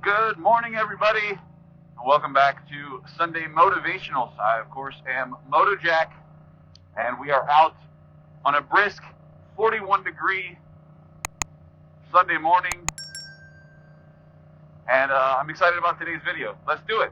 Good morning, everybody, and welcome back to Sunday Motivationals. I, of course, am MotoJack, and we are out on a brisk 41-degree Sunday morning, and I'm excited about today's video. Let's do it.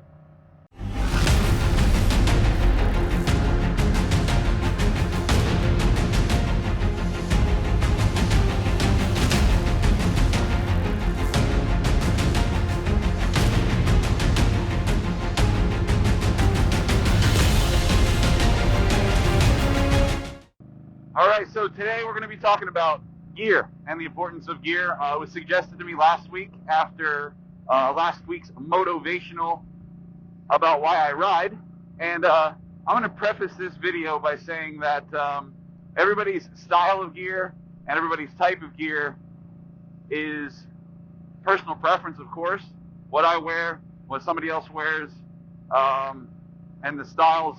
All right, so today we're going to be talking about gear and the importance of gear. It was suggested to me last week after last week's MOTOvational about why I ride. And I'm going to preface this video by saying that everybody's style of gear and everybody's type of gear is personal preference, of course. What I wear, what somebody else wears, and the styles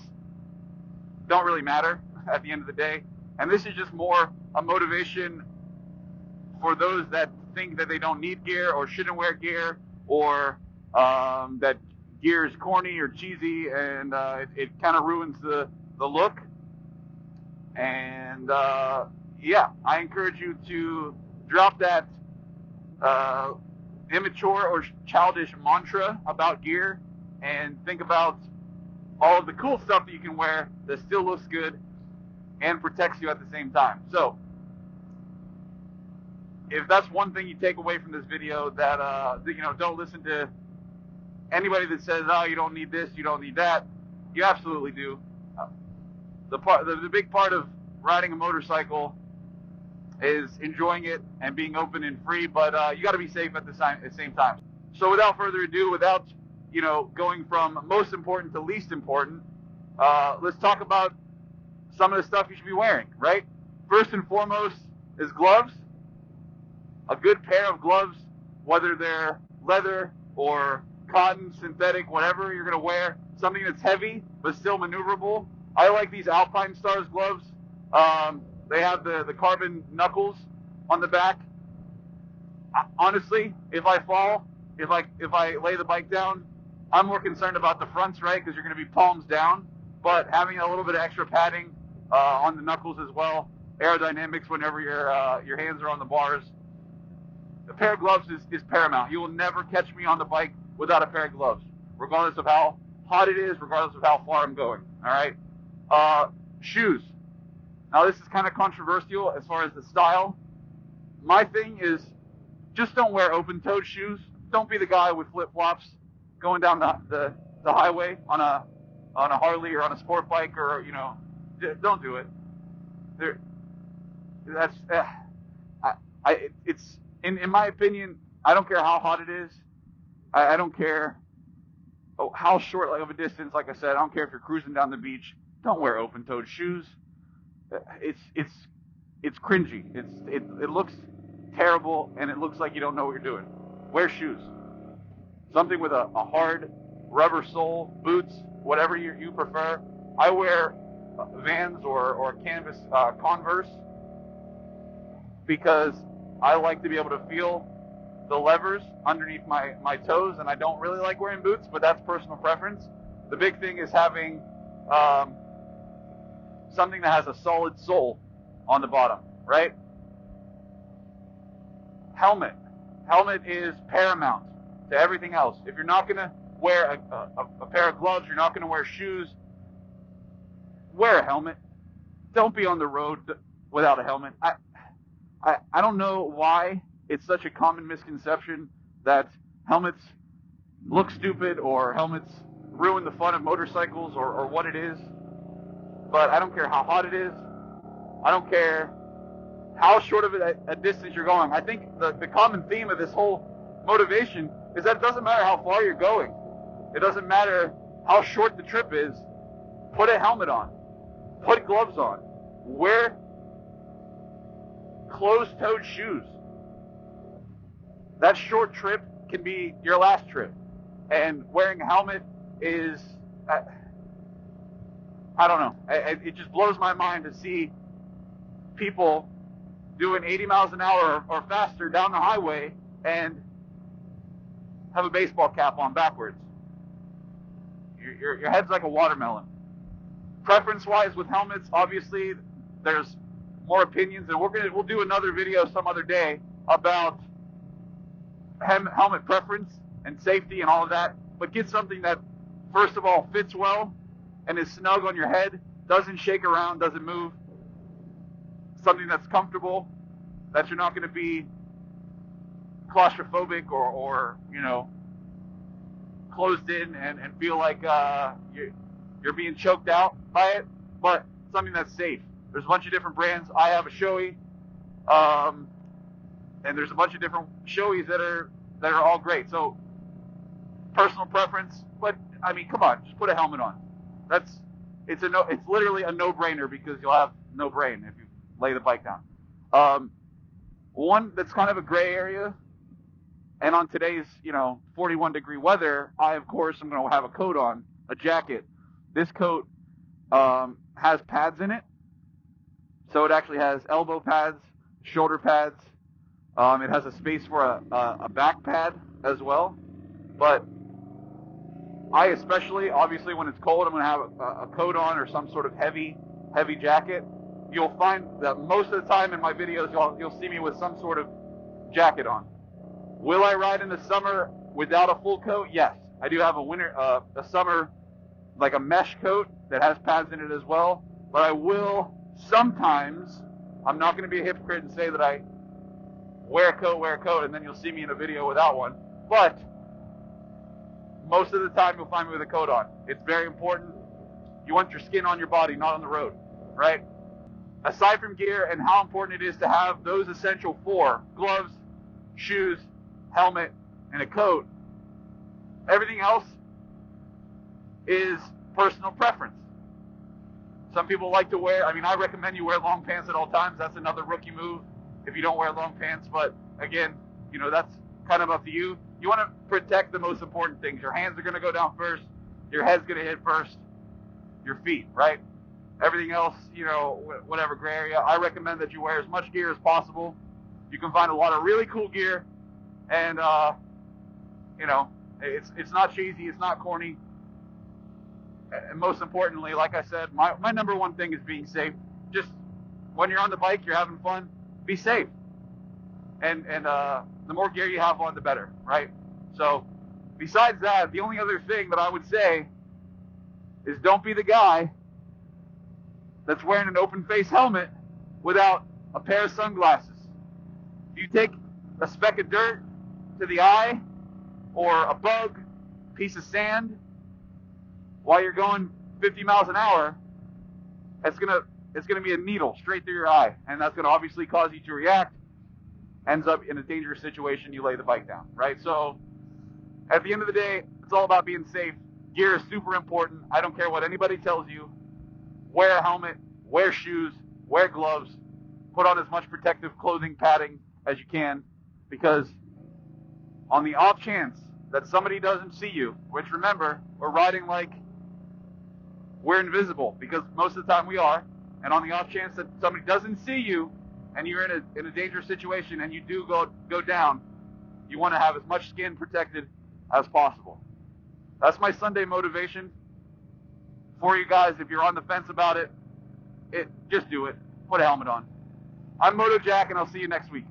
don't really matter at the end of the day. And this is just more a motivation for those that think that they don't need gear or shouldn't wear gear, or that gear is corny or cheesy and it kind of ruins the look. And yeah, I encourage you to drop that immature or childish mantra about gear and think about all of the cool stuff that you can wear that still looks good and protects you at the same time. So, if that's one thing you take away from this video, that don't listen to anybody that says, "Oh, you don't need this, you don't need that." You absolutely do. The big part of riding a motorcycle is enjoying it and being open and free, but you got to be safe at the same time. So, without further ado, without going from most important to least important, let's talk about some of the stuff you should be wearing, right? First and foremost is gloves. A good pair of gloves, whether they're leather or cotton, synthetic, whatever you're going to wear, something that's heavy but still maneuverable. I like these Alpine Stars gloves. They have the carbon knuckles on the back. Honestly, if I fall, if I lay the bike down, I'm more concerned about the fronts, right? Because you're going to be palms down. But having a little bit of extra padding on the knuckles as well, aerodynamics whenever your hands are on the bars. A pair of gloves is paramount. You will never catch me on the bike without a pair of gloves, regardless of how hot it is, regardless of how far I'm going. All right. Shoes. Now this is kind of controversial as far as the style. My thing is, just don't wear open-toed shoes. Don't be the guy with flip-flops going down the highway on a Harley or on a sport bike, or don't do it. It's in my opinion, I don't care how hot it is. I don't care how short of a distance. Like I said, I don't care if you're cruising down the beach. Don't wear open-toed shoes. It's cringy. It looks terrible, and it looks like you don't know what you're doing. Wear shoes. Something with a hard rubber sole, boots, whatever you prefer. I wear Vans or canvas Converse because I like to be able to feel the levers underneath my toes, and I don't really like wearing boots, but that's personal preference. The big thing is having something that has a solid sole on the bottom, right? Helmet. Helmet is paramount to everything else. If you're not going to wear a pair of gloves, you're not going to wear shoes, wear a helmet. Don't be on the road without a helmet. I don't know why it's such a common misconception that helmets look stupid or helmets ruin the fun of motorcycles or what it is. But I don't care how hot it is. I don't care how short of a distance you're going. I think the common theme of this whole motivation is that it doesn't matter how far you're going. It doesn't matter how short the trip is. Put a helmet on. Put gloves on. Wear closed-toed shoes. That short trip can be your last trip. And wearing a helmet is, I don't know. It just blows my mind to see people doing 80 miles an hour or faster down the highway, and have a baseball cap on backwards. Your head's like a watermelon. Preference-wise with helmets, obviously, there's more opinions, and we'll do another video some other day about helmet preference and safety and all of that. But get something that, first of all, fits well and is snug on your head, doesn't shake around, doesn't move. Something that's comfortable, that you're not going to be claustrophobic or you know, closed in and feel like you're being choked out by it, but something that's safe. There's a bunch of different brands. I have a Shoei, and there's a bunch of different Shoeis that are all great. So personal preference, but I mean, come on, just put a helmet on. It's literally a no-brainer because you'll have no brain if you lay the bike down. One that's kind of a gray area, and on today's 41-degree weather, I of course am going to have a coat on, a jacket. This coat has pads in it, so it actually has elbow pads, shoulder pads. It has a space for a back pad as well. But I especially, obviously when it's cold, I'm going to have a coat on or some sort of heavy jacket. You'll find that most of the time in my videos, you'll see me with some sort of jacket on. Will I ride in the summer without a full coat? Yes. I do have a summer, like a mesh coat that has pads in it as well. But I will sometimes, I'm not going to be a hypocrite and say that I wear a coat, and then you'll see me in a video without one. But most of the time you'll find me with a coat on. It's very important. You want your skin on your body, not on the road, right? Aside from gear and how important it is to have those essential four, gloves, shoes, helmet, and a coat, everything else is personal preference. Some people like to wear, I recommend you wear long pants at all times. That's another rookie move if you don't wear long pants. But again, that's kind of up to you. You want to protect the most important things. Your hands are going to go down first. Your head's going to hit first. Your feet, right? Everything else, whatever gray area. I recommend that you wear as much gear as possible. You can find a lot of really cool gear. And, it's not cheesy. It's not corny. And most importantly, like I said, my number one thing is being safe. Just when you're on the bike, you're having fun, be safe. And the more gear you have on, the better, right? So besides that, the only other thing that I would say is don't be the guy that's wearing an open face helmet without a pair of sunglasses. If you take a speck of dirt to the eye or a bug, piece of sand, while you're going 50 miles an hour, it's gonna be a needle straight through your eye, and that's gonna obviously cause you to react. Ends up in a dangerous situation. You lay the bike down, right? So at the end of the day, it's all about being safe. Gear is super important. I don't care what anybody tells you. Wear a helmet, wear shoes, wear gloves, put on as much protective clothing, padding as you can, because on the off chance that somebody doesn't see you, which remember, we're riding like we're invisible, because most of the time we are, and on the off chance that somebody doesn't see you and you're in a dangerous situation and you do go down, you want to have as much skin protected as possible. That's my Sunday motivation for you guys. If you're on the fence about it, just do it. Put a helmet on. I'm Moto Jack, and I'll see you next week.